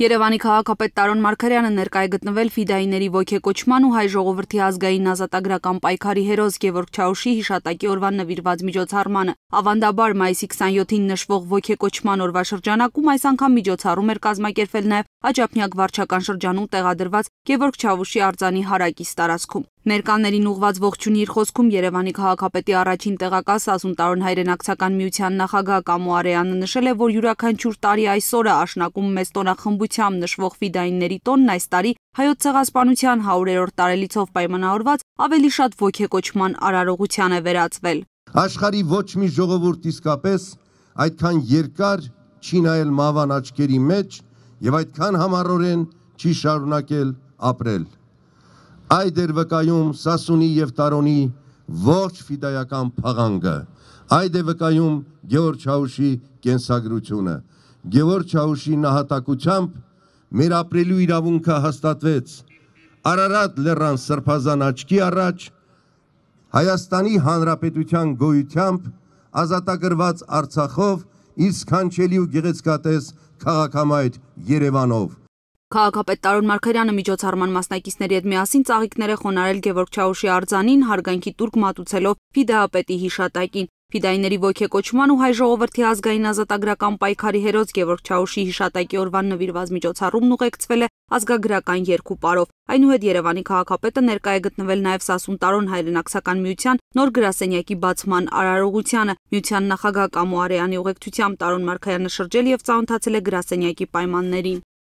Երևանի քաղաքապետ Տարոն Մարգարյանը ներկա է գտնվել ֆիդայիների ոգեկոչման ու հայ ժողովրդի ազգային ազատագրական պայքարի հերոս Գևորգ Չաուշի հիշատակի օրվան նվիրված միջոցառմանը։ Ավանդաբար մայիսի 27-ին նշվող ոգեկոչման օրվա շրջանակում այս անգամ միջոցառում էր կազմակերպվել նաև Աջափնյակ վարչական շրջանում տեղադրված Գևորգ Չաուշի արձանի հարակից տարածքում։ Ներկաներին ուղված ողջունի իր խոսքում Երևանի քաղաքապետի առաջին տեղակալ Սասուն Տարոն հայրենակցական միության նախագահ Կամո Արեյանը նշել է, որ յուրաքանչյուր տարի այս օրը աշնակում մեծ տոնախմբությամբ նշվող ֆիդայիների տոնն այս տարի հայոց ցեղասպանության 100-րդ տարելիցով պայմանավորված ավելի շատ ոգեկոչման արարողության է վերածվել։ Աշխարհի ոչ մի ժողովուրդ իսկապես այդքան երկար չի նայել մահվան աչքերի մեջ եւ այդքան համառորեն չի շարունակել ապրել։ Այդ էր վկայում Սասունի եւ Տարոնի ողջ ֆիդայական փաղանգը, այդ է վկայում Գևորգ Չաուշի կենսագրությունը։ Գևորգ Չաուշի նահատակությամբ մեր ապրելու իրավունքը հաստատվեց Արարատ լեռան սրբազան աչքի առաջ, Հայաստանի Հանրապետության գոյությամբ ազատագրված Արցախով, իր սքանչելի ու գեղեցկատես քաղաքամայր Երևանով։ Քաղաքապետ Տարոն Մարգարյանը միջոցառման մասնակիցների հետ միասին ծաղիկներ է խոնարհել Գևորգ Չաուշի արձանին, հարգանքի տուրք մատուցելով ֆիդայապետի հիշատակին։ Ֆիդայիների ոգեկոչման ու հայ ժողովրդի ազգային ազատագրական պայքարի հերոս Գևորգ Չաուշի հիշատակի օրվան նվիրված միջոցառումն ուղեկցվել է ազգագրական երկու պարով։ Այնուհետ Երևանի քաղաքապետը ներկա է գտնվել նաև Սասուն Տարոն հայրենակցական միության նոր գրասենյակի բացման արարողությանը։ Միության նախագահ Կամո Արեյանի ուղեկցությամբ Տարոն Մարգարյանը շրջել եւ ծանոթացել է գրասենյակի պայմաններին։